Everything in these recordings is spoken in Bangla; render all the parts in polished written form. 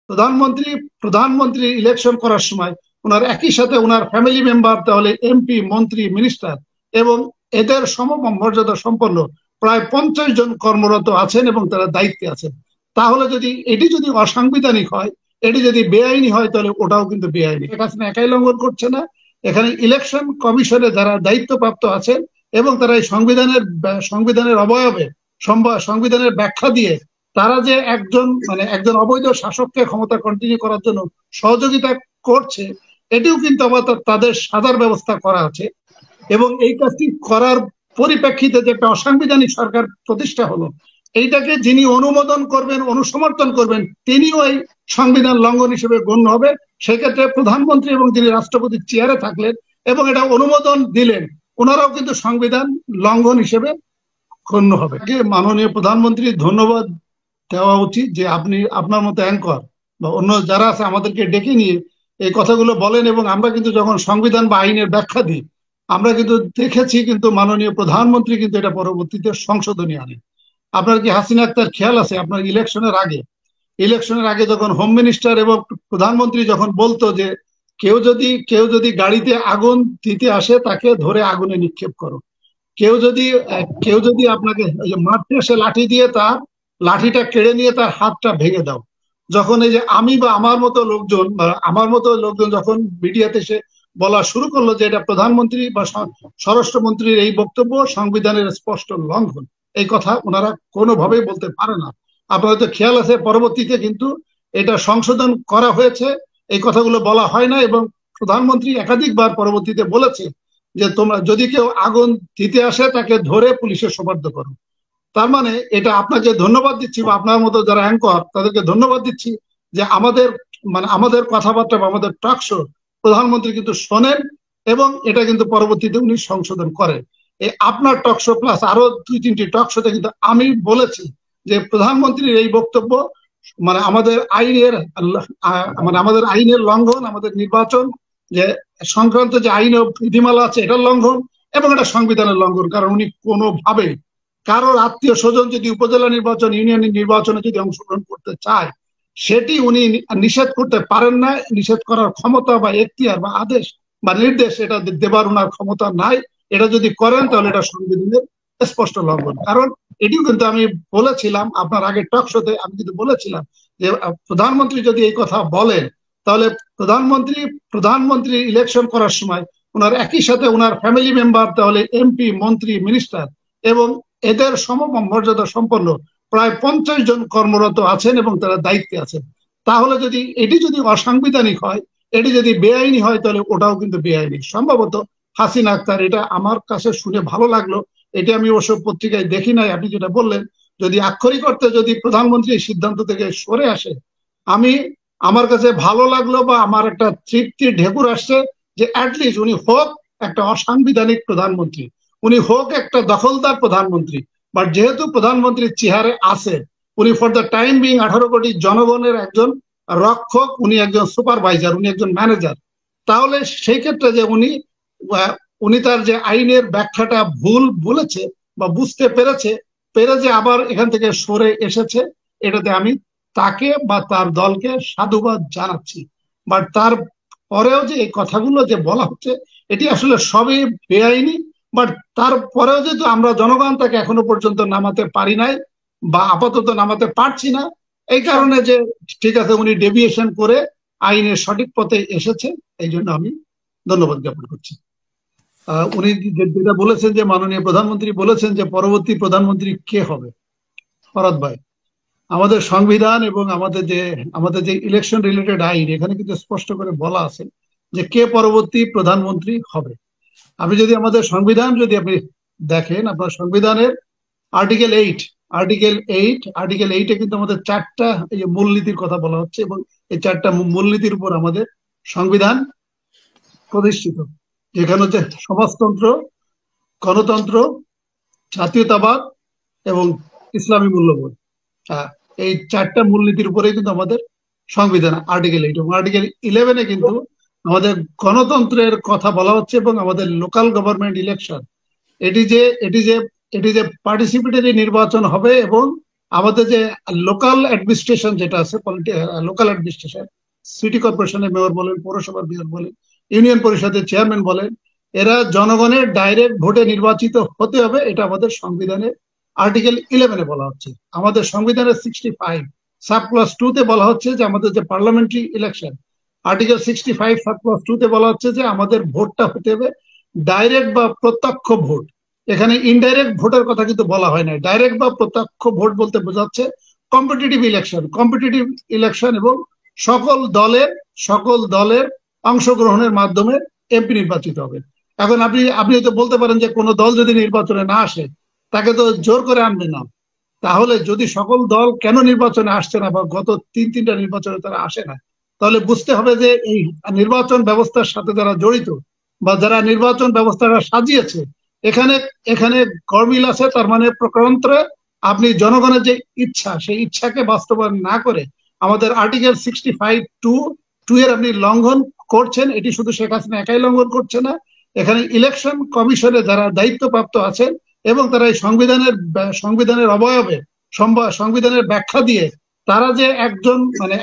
প্রধানমন্ত্রী প্রধানমন্ত্রী ইলেকশন করার সময় ওনার একই সাথে ওনার ফ্যামিলি মেম্বার, তাহলে এমপি, মন্ত্রী, মিনিস্টার এবং এদের সমমর্যাদা সম্পন্ন প্রায় 50 জন কর্মরত আছেন এবং তারা দায়িত্বে আছেন। তাহলে এটি যদি অসাংবিধানিক হয়, এটি যদি বেআইনি হয়, তাহলে ওটাও কিন্তু বেআইনি। শেখ হাসিনা একাই লঙ্ঘন করছে না, এখানে ইলেকশন কমিশনে যারা দায়িত্বপ্রাপ্ত আছেন এবং তারা এই সংবিধানের অবয়বে সংবিধানের ব্যাখ্যা দিয়ে তারা যে একজন অবৈধ শাসককে ক্ষমতা কন্টিনিউ করার জন্য সহযোগিতা করছে, এটিও কিন্তু আবার তাদের সাজার ব্যবস্থা করা আছে। এবং এই কাজটি করার পরিপ্রেক্ষিতে যে একটা অসাংবিধানিক সরকার প্রতিষ্ঠা হলো, এইটাকে যিনি অনুমোদন করবেন, অনুসমর্থন করবেন, তিনিও এই সংবিধান লঙ্ঘন হিসেবে গণ্য হবে। সেক্ষেত্রে প্রধানমন্ত্রী এবং যিনি রাষ্ট্রপতির চেয়ারে থাকলেন এবং এটা অনুমোদন দিলেন, ওনারাও কিন্তু সংবিধান লঙ্ঘন হিসেবে গণ্য হবে। মাননীয় প্রধানমন্ত্রী ধন্যবাদ দেওয়া উচিত যে আপনি আপনার মতো অ্যাঙ্কর বা অন্য যারা আছে আমাদেরকে ডেকে নিয়ে এই কথাগুলো বলেন। এবং আমরা কিন্তু যখন সংবিধান বা আইনের ব্যাখ্যা দিই, আমরা কিন্তু দেখেছি কিন্তু মাননীয় প্রধানমন্ত্রী কিন্তু এটা পরবর্তীতে সংশোধনী আনেন। আপনার কি হাসিনা আক্তার খেয়াল আছে, আপনার ইলেকশনের আগে যখন হোম মিনিস্টার এবং প্রধানমন্ত্রী যখন বলতো যে কেউ যদি গাড়িতে আগুন দিতে আসে তাকে ধরে আগুনে নিক্ষেপ করো, কেউ যদি আপনাকে মারতে আসে লাঠি দিয়ে তার লাঠিটা কেড়ে নিয়ে তার হাতটা ভেঙে দাও। যখন এই যে আমি বা আমার মতো লোকজন যখন মিডিয়াতে এসে বলা শুরু করলো যে এটা প্রধানমন্ত্রী বা স্বরাষ্ট্রমন্ত্রীর এই বক্তব্য সংবিধানের স্পষ্ট লঙ্ঘন, এই কথা ওনারা কোনোভাবেই বলতে পারে না। আপনার হয়তো খেয়াল আছে পরবর্তীতে কিন্তু এটা সংশোধন করা হয়েছে, এই কথাগুলো বলা হয় না। এবং প্রধানমন্ত্রী একাধিকবার পরবর্তীতে বলেছে যে তোমরা যদি কেউ আগুন দিতে আসে তাকে ধরে পুলিশে সোপর্দ করো। তার মানে এটা আপনাকে ধন্যবাদ দিচ্ছি বা আপনার মতো যারা অ্যাঙ্কর তাদেরকে ধন্যবাদ দিচ্ছি যে আমাদের কথাবার্তা বা আমাদের টক শো প্রধানমন্ত্রী কিন্তু শোনেন এবং এটা কিন্তু পরবর্তীতে উনি সংশোধন করেন। এই আপনার টক শো প্লাস আরো 2-3টি টক শোতে কিন্তু আমি বলেছি যে প্রধানমন্ত্রীর এই বক্তব্য আমাদের আইনের লঙ্ঘন, আমাদের নির্বাচন যে সংক্রান্ত যে আইন ও বিধিমালা আছে এটার লঙ্ঘন এবং এটা সংবিধানের লঙ্ঘন। কারণ উনি কোনোভাবেই কারোর আত্মীয় স্বজন যদি উপজেলা নির্বাচন, ইউনিয়নের নির্বাচনে যদি অংশগ্রহণ করতে চায়, সেটি উনি নিষেধ করতে পারেন না। নিষেধ করার ক্ষমতা বা এখতিয়ার বা আদেশ বা নির্দেশ এটা দেবার ওনার ক্ষমতা নাই। এটা যদি করেন তাহলে এটা সংবিধানের স্পষ্ট লঙ্ঘন। কারণ এটিও কিন্তু আমি বলেছিলাম আপনার আগের টক শোতে, আমি কিন্তু বলেছিলাম যে প্রধানমন্ত্রী যদি এই কথা বলেন, তাহলে প্রধানমন্ত্রী ইলেকশন করার সময় ওনার একই সাথে ওনার ফ্যামিলি মেম্বার, তাহলে এমপি, মন্ত্রী, মিনিস্টার এবং এদের সমমর্যাদা সম্পন্ন প্রায় 50 জন কর্মরত আছেন এবং তারা দায়িত্বে আছেন। তাহলে এটি যদি অসাংবিধানিক হয়, এটি যদি বেআইনি হয়, তাহলে ওটাও কিন্তু বেআইনি। সম্ভবত হাসিনা আক্তার, এটা আমার কাছে শুনে ভালো লাগলো, এটি আমি অবশ্য পত্রিকায় দেখি নাই। আপনি যেটা বললেন, যদি আক্ষরিক অর্থে যদি প্রধানমন্ত্রী এই সিদ্ধান্ত থেকে সরে আসে, আমার কাছে ভালো লাগলো বা আমার একটা তৃপ্তির ঢেকুর আসছে যে অ্যাটলিস্ট উনি হোক একটা অসাংবিধানিক প্রধানমন্ত্রী, উনি হোক একটা দখলদার প্রধানমন্ত্রী, বাট যেহেতু প্রধানমন্ত্রীর চেহারে আছে, উনি ফর দ্য টাইম বিং 18 কোটি জনগণের একজন রক্ষক, উনি একজন সুপারভাইজার, উনি একজন ম্যানেজার। তাহলে সেই ক্ষেত্রে যে উনি তার যে আইনের ব্যাখ্যাটা ভুল বলেছে বা বুঝতে পেরে যে আবার এখান থেকে সরে এসেছে, এটাতে আমি তাকে বা তার দলকে সাধুবাদ জানাচ্ছি। বাট তার পরেও যে এই কথাগুলো যে বলা হচ্ছে, এটি আসলে সবই বেআইনি। বাট তারপরেও যেহেতু আমরা জনগণ তাকে এখনো পর্যন্ত নামাতে পারি নাই বা আপাতত নামাতে পারছি না, এই কারণে যে ঠিক আছে উনি ডেভিয়েশন করে আইনের সঠিক পথে এসেছে, এই জন্য আমি ধন্যবাদ জ্ঞাপন করছি। উনি যেটা বলেছেন যে মাননীয় প্রধানমন্ত্রী বলেছেন যে পরবর্তী প্রধানমন্ত্রী কে হবে, ফরাদ ভাই, আমাদের সংবিধান এবং আমাদের যে ইলেকশন রিলেটেড আইন, এখানে কিন্তু স্পষ্ট করে বলা আছে যে কে পরবর্তী প্রধানমন্ত্রী হবে। আপনি যদি আমাদের সংবিধান যদি আপনি দেখেন, আপনার সংবিধানের আর্টিকেল 8 কিন্তু আমাদের 4টা মূলনীতির কথা বলা হচ্ছে এবং এই 4টা মূলনীতির উপর আমাদের সংবিধান প্রতিষ্ঠিত, যেখানে হচ্ছে সমাজতন্ত্র, গণতন্ত্র, জাতীয়তাবাদ এবং ইসলামী মূল্যবোধ। এই 4টা মূলনীতির উপরেই কিন্তু আমাদের সংবিধান আর্টিকেল 8 এবং আর্টিকেল 11 কিন্তু আমাদের গণতন্ত্রের কথা বলা হচ্ছে এবং আমাদের লোকাল গভর্নমেন্ট ইলেকশন, এটি যে পার্টিসিপেটরি নির্বাচন হবে এবং আমাদের যে লোকাল অ্যাডমিনিস্ট্রেশন যেটা আছে, লোকাল অ্যাডমিনিস্ট্রেশন, সিটি কর্পোরেশনের মেয়র বলেন, পৌরসভার মেয়র বলেন, ইউনিয়ন পরিষদের চেয়ারম্যান বলেন, এরা জনগণের ডাইরেক্ট ভোটে নির্বাচিত হতে হবে। এটা আমাদের সংবিধানের আর্টিকেল 11-এ বলা হচ্ছে। আমাদের সংবিধানের 65 সাব-ক্লজ 2 তে বলা হচ্ছে যে আমাদের যে পার্লামেন্টারি ইলেকশন, আর্টিকেল 65 সাব-ক্লজ 2 তে বলা হচ্ছে যে আমাদের ভোটটা হতে হবে ডাইরেক্ট বা প্রত্যক্ষ ভোট। এখানে ইনডাইরেক্ট ভোটের কথা কিন্তু বলা হয় না। ডাইরেক্ট বা প্রত্যক্ষ ভোট বলতে বোঝাচ্ছে কম্পিটিটিভ ইলেকশন এবং সকল দলের অংশগ্রহণের মাধ্যমে এমপি নির্বাচিত হবে। এখন আপনি তো বলতে পারেন যে কোনো দল যদি নির্বাচনে না আসে তাকে তো জোর করে আনবে না। তাহলে যদি সকল দল কেন নির্বাচনে আসছে না বা গত তিনটা নির্বাচনে তারা আসে না, তাহলে বুঝতে হবে যে এই নির্বাচন ব্যবস্থার সাথে যারা জড়িত বা যারা নির্বাচন ব্যবস্থাটা সাজিয়েছে, এখানে এখানে গরমিল আছে। তার মানে প্রকারান্তরে আপনি জনগণের যে ইচ্ছা, সেই ইচ্ছাকে বাস্তবায়ন না করে আমাদের আর্টিকেল 65(2) এর আপনি লঙ্ঘন করছেন। এটি শুধু শেখ হাসিনা একাই লঙ্ঘন করছে না, এখানে ইলেকশন কমিশনে যারা দায়িত্বপ্রাপ্ত আছেন এবং তারা এই সংবিধানের অবয়বে সংবিধানের ব্যাখ্যা দিয়ে তারা যে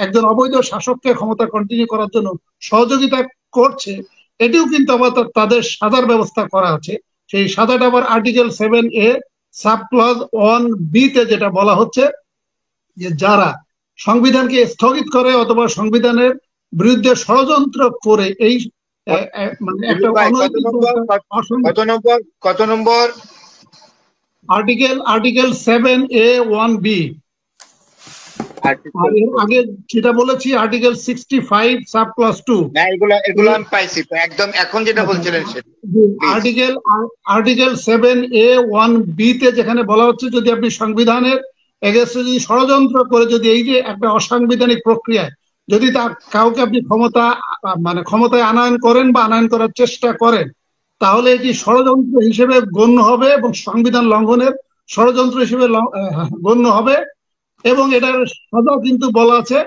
একজন অবৈধ শাসককে ক্ষমতা কন্টিনিউ করার জন্য সহযোগিতা করছে, এটিও কিন্তু আবার তাদের সাজার ব্যবস্থা করা আছে। সেই সাজাটা আবার আর্টিকেল 7A সাব-ক্লজ 1B তে যেটা বলা হচ্ছে যে যারা সংবিধানকে স্থগিত করে অথবা সংবিধানের বিরুদ্ধে ষড়যন্ত্র করে এই একটা কত নম্বর আর্টিকেল 7A(1)(b) আগে যেটা বলেছি আর্টিকেল 65 সাব-ক্লজ 2। এগুলো আমি পাইছি একদম। এখন যেটা বলছিলেন আর্টিকেল 7A(1)(b) তে যেখানে বলা হচ্ছে যদি আপনি সংবিধানের এগেইনস্টে যদি ষড়যন্ত্র করে যদি এই যে একটা অসাংবিধানিক প্রক্রিয়ায় যদি কাউকে আপনি ক্ষমতায় আনয়ন করেন বা আনয়ন করার চেষ্টা করেন, তাহলে এটি ষড়যন্ত্র হিসেবে গণ্য হবে এবং সংবিধান লঙ্ঘনের ষড়যন্ত্র হিসেবে গণ্য হবে। এবং এটার সাজা কিন্তু বলা আছে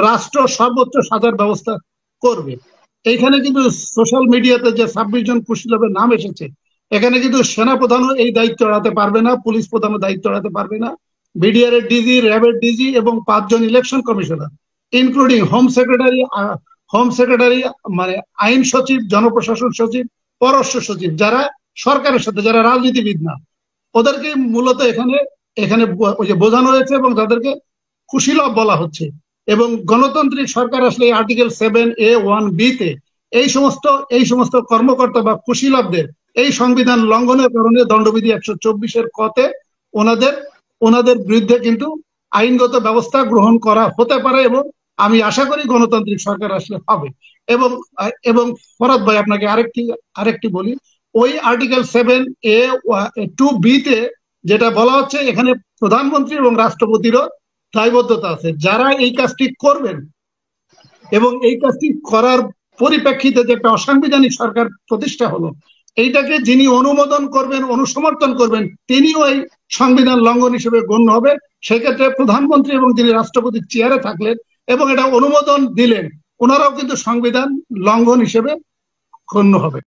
রাষ্ট্র সর্বোচ্চ সাজার ব্যবস্থা করবে। এইখানে কিন্তু সোশ্যাল মিডিয়াতে যে 26 জন কুশীলবের নাম এসেছে, এখানে কিন্তু সেনাপ্রধানও এই দায়িত্ব এড়াতে পারবে না, পুলিশ প্রধানও দায়িত্ব এড়াতে পারবে না, বিডিআর এর ডিজি, র্যাবের ডিজি এবং 5 জন election commissioner including home secretary মানে আইন সচিব, জনপ্রশাসন সচিব, পররাষ্ট্র সচিব, যারা সরকারের সাথে, যারা রাজনীতিবিদ না, ওদেরকে মূলত এখানে ওই যে বোঝানো হয়েছে এবং তাদেরকে কুশীলব বলা হচ্ছে। এবং গণতান্ত্রিক সরকার আসলে আর্টিকেল 7A(1)(b) তে এই সমস্ত কর্মকর্তা বা কুশীলবদের এই সংবিধান লঙ্ঘনের কারণে দণ্ডবিধি 124-এর কতে ওনাদের বিরুদ্ধে কিন্তু আইনগত ব্যবস্থা গ্রহণ করা হতে পারে এবং আমি আশা করি গণতান্ত্রিক সরকার আসলে হবে। এবং ফরাদ ভাই আপনাকে আরেকটি বলি, ওই আর্টিকেল 7A(2)(b) তে যেটা বলা হচ্ছে এখানে প্রধানমন্ত্রী এবং রাষ্ট্রপতিরও দায়বদ্ধতা আছে। যারা এই কাজটি করবেন এবং এই কাজটি করার পরিপ্রেক্ষিতে যে একটা অসাংবিধানিক সরকার প্রতিষ্ঠা হলো, এইটাকে যিনি অনুমোদন করবেন, অনুসমর্থন করবেন, তিনিও এই সংবিধান লঙ্ঘন হিসেবে গণ্য হবে। সেক্ষেত্রে প্রধানমন্ত্রী এবং যিনি রাষ্ট্রপতির চেয়ারে থাকলেন এবং এটা অনুমোদন দিলেন, ওনারাও কিন্তু সংবিধান লঙ্ঘন হিসেবে গণ্য হবে।